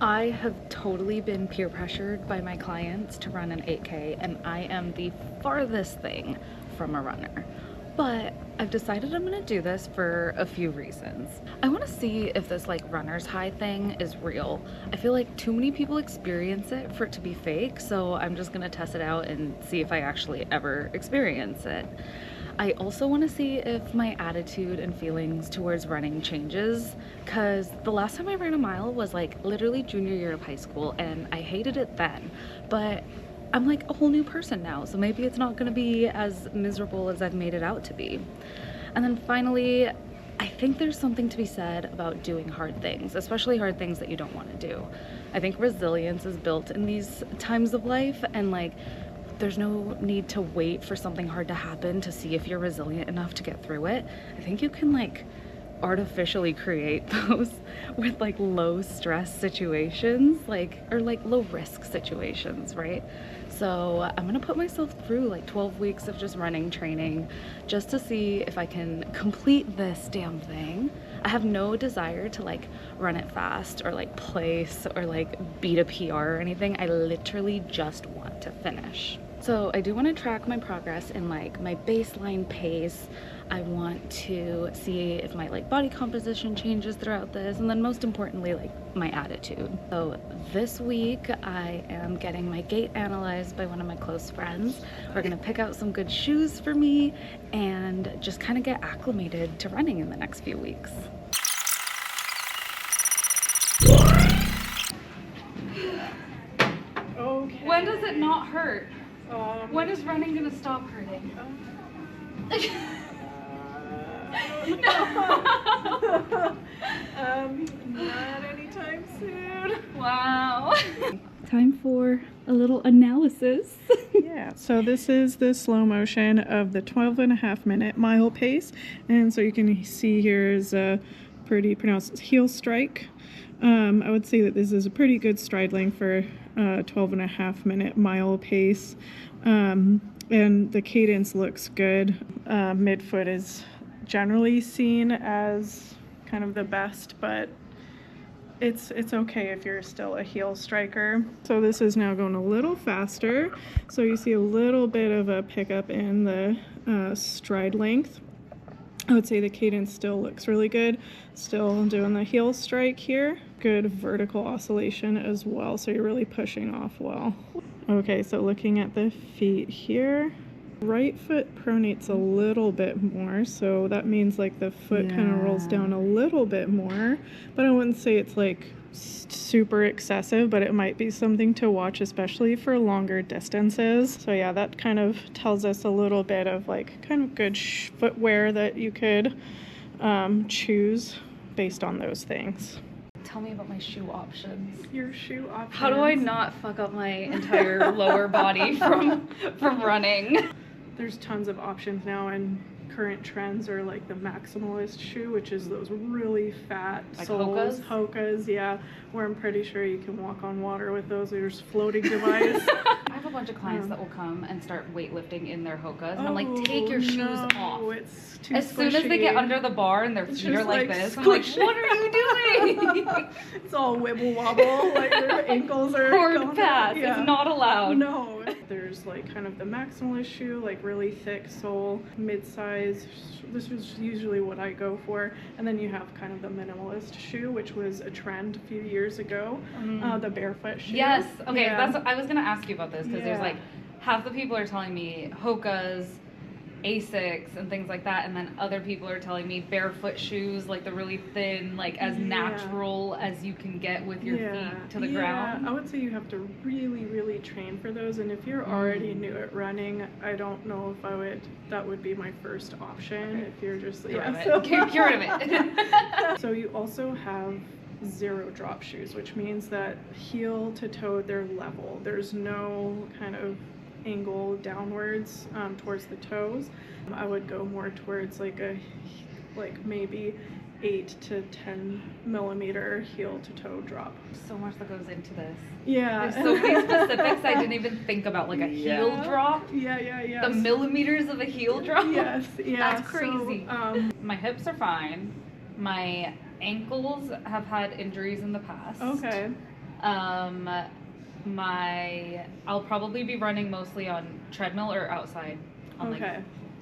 I have totally been peer pressured by my clients to run an 8K, and I am the farthest thing from a runner. But I've decided I'm gonna do this for a few reasons. I wanna see if this like runner's high thing is real. I feel like too many people experience it for it to be fake, so I'm just gonna test it out and see if I actually ever experience it. I also want to see if my attitude and feelings towards running changes, because the last time I ran a mile was like literally junior year of high school and I hated it then, but I'm like a whole new person now, so maybe it's not going to be as miserable as I've made it out to be. And then finally, I think there's something to be said about doing hard things, especially hard things that you don't want to do. I think resilience is built in these times of life, and like there's no need to wait for something hard to happen to see if you're resilient enough to get through it. I think you can like artificially create those with like low stress situations, or like low risk situations, right? So I'm gonna put myself through like 12 weeks of just running training just to see if I can complete this damn thing. I have no desire to like run it fast or like place or like beat a PR or anything. I literally just want to finish. So I do want to track my progress in like my baseline pace. I want to see if my like body composition changes throughout this, and then most importantly like my attitude. So this week I am getting my gait analyzed by one of my close friends. We're gonna pick out some good shoes for me and just kind of get acclimated to running in the next few weeks. Okay. When does it not hurt? When is running gonna stop hurting? Not anytime soon. Wow. Time for a little analysis. Yeah, so this is the slow motion of the 12.5-minute mile pace. And so you can see here is a pretty pronounced heel strike. I would say that this is a pretty good stride length for a 12.5-minute mile pace. And the cadence looks good. Midfoot is generally seen as kind of the best, but it's okay if you're still a heel striker. So this is now going a little faster. So you see a little bit of a pickup in the stride length. I would say the cadence still looks really good. Still doing the heel strike here. Good vertical oscillation as well, so you're really pushing off well. Okay, so looking at the feet here, right foot pronates a little bit more, so that means like the foot kind of rolls down a little bit more, but I wouldn't say it's like super excessive, but it might be something to watch, especially for longer distances. So yeah, that kind of tells us a little bit of like kind of good footwear that you could choose based on those things. Tell me about my shoe options. Your shoe options. How do I not fuck up my entire lower body from running? There's tons of options now, and current trends are like the maximalist shoe, which is those really fat like soles. Hokas, yeah, where I'm pretty sure you can walk on water with those. There's floating device. I have a bunch of clients that will come and start weightlifting in their Hokas, and I'm like, take your shoes off. It's too as soon as they get under the bar and their feet are like this, I'm like, what are you doing? It's all wibble wobble, like their ankles are hard pass. Yeah. It's not allowed. No. There's like kind of the maximalist shoe, like really thick sole, mid-size. This is usually what I go for. And then you have kind of the minimalist shoe, which was a trend a few years ago. The barefoot shoe. Yes. Okay. Yeah. I was gonna ask you about this because there's like half the people are telling me Hokas, Asics, and things like that, and then other people are telling me barefoot shoes, like the really thin, like as natural as you can get with your feet to the ground. I would say you have to really train for those, and if you're already new at running, I don't know if that would be my first option. If you're just cured of it. So you also have zero drop shoes, which means that heel to toe they're level. There's no kind of angle downwards towards the toes. I would go more towards like maybe 8 to 10 millimeter heel to toe drop. So much that goes into this. Yeah. There's so many specifics I didn't even think about, like a heel drop. Yeah. The millimeters of a heel drop. Yes. Yeah. That's crazy. So, my hips are fine. My ankles have had injuries in the past. okay. I'll probably be running mostly on treadmill or outside. On Okay.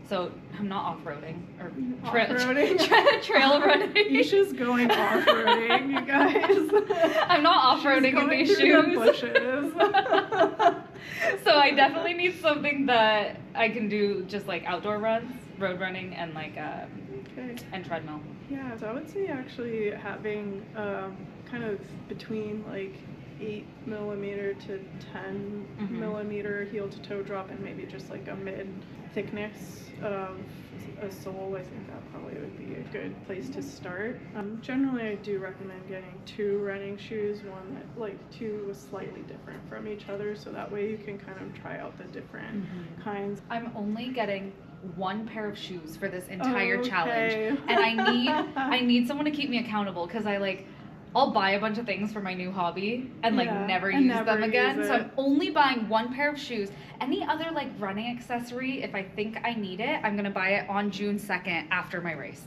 So I'm not off-roading or Off-roading? trail running. Isha's going off-roading, you guys. I'm not off-roading in these She's going shoes. through the bushes. So I definitely need something that I can do just like outdoor runs, road running, and like Okay. and treadmill. Yeah, so I would say actually having kind of between like 8 millimeter to 10 Mhm. millimeter heel to toe drop, and maybe just like a mid thickness of a sole. I think that probably would be a good place to start. Generally, I do recommend getting 2 running shoes, one that like 2 was slightly different from each other, so that way you can kind of try out the different kinds. I'm only getting 1 pair of shoes for this entire Okay. challenge, and I need someone to keep me accountable because I'll buy a bunch of things for my new hobby and like Yeah, never and use never them again. use So it. I'm only buying 1 pair of shoes. Any other like running accessory, if I think I need it, I'm gonna buy it on June 2nd after my race.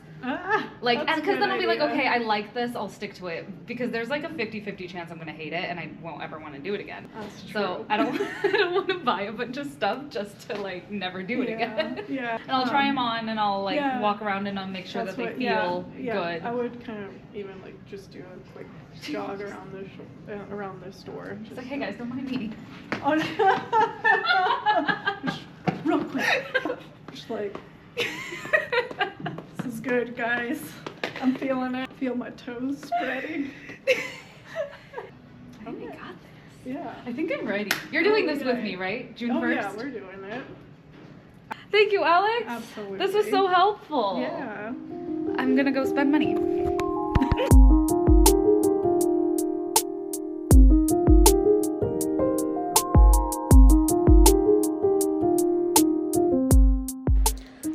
Like, That's and a because good then I'll be like, idea. okay, I like this, I'll stick to it. Because there's like a 50-50 chance I'm gonna hate it and I won't ever want to do it again. That's true. So I don't I don't want to buy a bunch of stuff just to like never do it again. Yeah. And I'll try them on and I'll like yeah. walk around and I'll make sure that they feel good. I would kind of even like just do a quick jog around the store. It's like, hey guys, don't mind me. Oh, just real quick. Just like, this is good, guys. I'm feeling it. Feel my toes spreading. I think we got this. Yeah. I think I'm ready. You're doing this with Okay. me, right? June Oh 1st? yeah, we're doing it. Thank you, Alex. Absolutely. This was so helpful. Yeah. I'm gonna go spend money.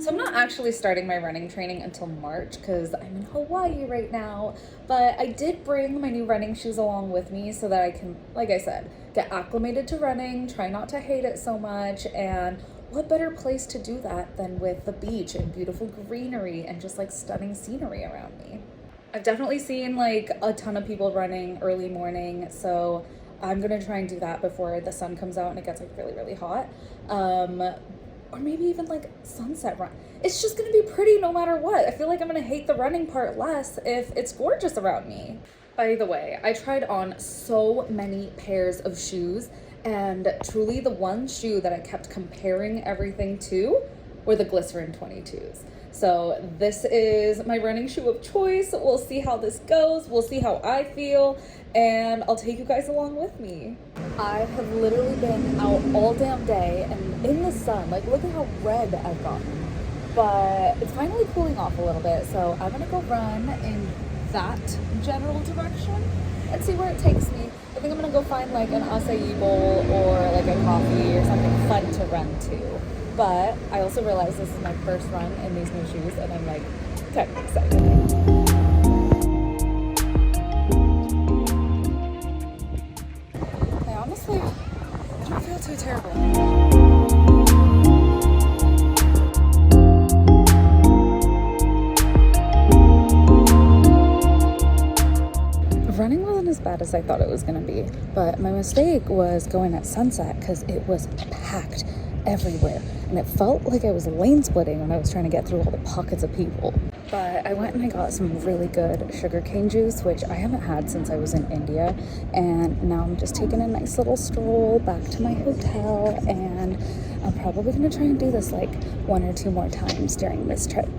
So I'm not actually starting my running training until March because I'm in Hawaii right now, but I did bring my new running shoes along with me so that I can, like I said, get acclimated to running, try not to hate it so much, and what better place to do that than with the beach and beautiful greenery and just like stunning scenery around me. I've definitely seen like a ton of people running early morning, so I'm gonna try and do that before the sun comes out and it gets like really, really hot. Or maybe even like sunset run. It's just gonna be pretty no matter what. I feel like I'm gonna hate the running part less if it's gorgeous around me. By the way, I tried on so many pairs of shoes, and truly the one shoe that I kept comparing everything to were the Glycerin 22s. So this is my running shoe of choice. We'll see how this goes. We'll see how I feel, and I'll take you guys along with me. I have literally been out all damn day and in the sun. Like, look at how red I've gotten. But it's finally cooling off a little bit, so I'm gonna go run in that general direction and see where it takes me. I think I'm gonna go find like an acai bowl or like a coffee or something fun to run to. But I also realized this is my first run in these new shoes, and I'm like kind of excited. I honestly don't feel too terrible. Running wasn't as bad as I thought it was going to be, but my mistake was going at sunset because it was packed everywhere, and it felt like I was lane splitting when I was trying to get through all the pockets of people. But I went and I got some really good sugarcane juice, which I haven't had since I was in India, and now I'm just taking a nice little stroll back to my hotel, and I'm probably going to try and do this like 1 or 2 more times during this trip.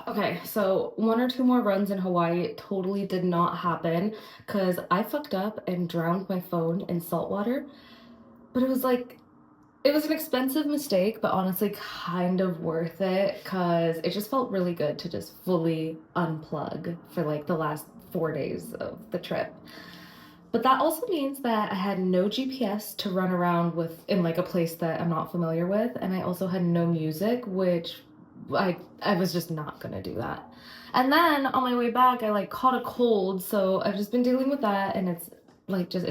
Okay, so 1 or 2 more runs in Hawaii totally did not happen because I fucked up and drowned my phone in salt water. But it was an expensive mistake, but honestly kind of worth it because it just felt really good to just fully unplug for like the last 4 days of the trip. But that also means that I had no GPS to run around with in like a place that I'm not familiar with, and I also had no music, which I was just not gonna do that. And then on my way back, I like caught a cold, so I've just been dealing with that, and it's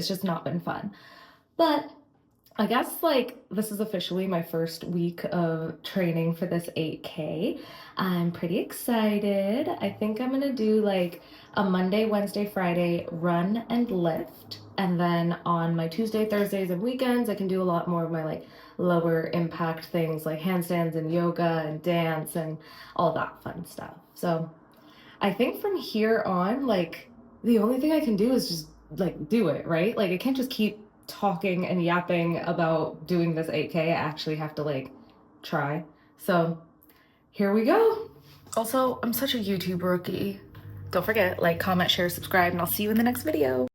just not been fun. But I guess like this is officially my first week of training for this 8K. I'm pretty excited. I think I'm gonna do like a Monday, Wednesday, Friday run and lift. And then on my Tuesday, Thursdays, and weekends, I can do a lot more of my like lower impact things like handstands and yoga and dance and all that fun stuff. So I think from here on, like, the only thing I can do is just like do it, right? Like, I can't just keep talking and yapping about doing this 8K. I actually have to like try. So here we go. Also, I'm such a YouTube rookie. Don't forget, like, comment, share, subscribe, and I'll see you in the next video.